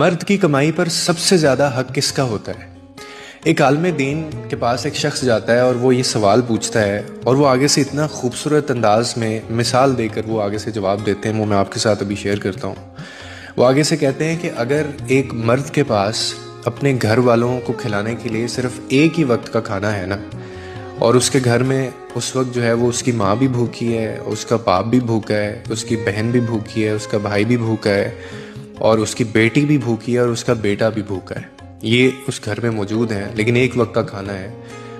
मर्द की कमाई पर सबसे ज़्यादा हक किसका होता है? एक आलिम दीन के पास एक शख्स जाता है और वो ये सवाल पूछता है और वो आगे से इतना खूबसूरत अंदाज में मिसाल देकर वो आगे से जवाब देते हैं, वो मैं आपके साथ अभी शेयर करता हूँ। वो आगे से कहते हैं कि अगर एक मर्द के पास अपने घर वालों को खिलाने के लिए सिर्फ एक ही वक्त का खाना है ना, और उसके घर में उस वक्त जो है वो उसकी माँ भी भूखी है, उसका बाप भी भूखा है, उसकी बहन भी भूखी है, उसका भाई भी भूखा है और उसकी बेटी भी भूखी है और उसका बेटा भी भूखा है, ये उस घर में मौजूद हैं, लेकिन एक वक्त का खाना है,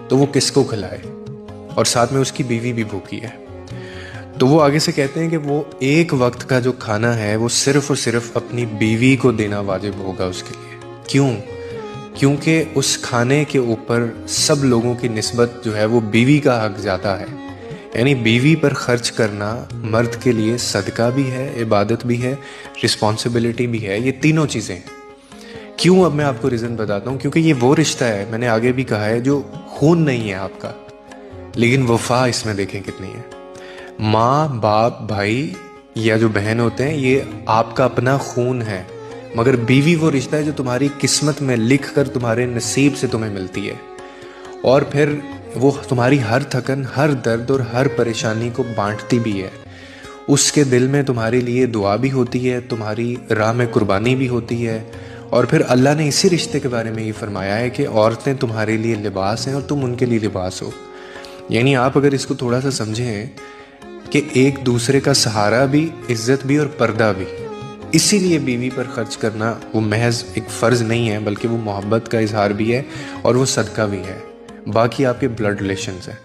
तो वो किसको खिलाए? और साथ में उसकी बीवी भी भूखी है। तो वो आगे से कहते हैं कि वो एक वक्त का जो खाना है वो सिर्फ और सिर्फ अपनी बीवी को देना वाजिब होगा उसके लिए। क्यों? क्योंकि उस खाने के ऊपर सब लोगों की निस्बत जो है वो बीवी का हक ज़्यादा है। यानी बीवी पर खर्च करना मर्द के लिए सदका भी है, इबादत भी है, रिस्पॉन्सिबिलिटी भी है, ये तीनों चीज़ें हैं। क्यों? अब मैं आपको रीज़न बताता हूँ। क्योंकि ये वो रिश्ता है, मैंने आगे भी कहा है, जो खून नहीं है आपका, लेकिन वफा इसमें देखें कितनी है। माँ बाप भाई या जो बहन होते हैं ये आपका अपना खून है, मगर बीवी वो रिश्ता है जो तुम्हारी किस्मत में लिख कर तुम्हारे नसीब से तुम्हें मिलती है, और फिर वो तुम्हारी हर थकन, हर दर्द और हर परेशानी को बांटती भी है। उसके दिल में तुम्हारे लिए दुआ भी होती है, तुम्हारी राह में कुर्बानी भी होती है। और फिर अल्लाह ने इसी रिश्ते के बारे में ये फरमाया है कि औरतें तुम्हारे लिए लिबास हैं और तुम उनके लिए लिबास हो। यानी आप अगर इसको थोड़ा सा समझें कि एक दूसरे का सहारा भी, इज्जत भी और पर्दा भी। इसीलिए बीवी पर खर्च करना वो महज एक फ़र्ज़ नहीं है, बल्कि वो मोहब्बत का इजहार भी है और वो सदका भी है। बाकी आपके ब्लड रिलेशंस हैं।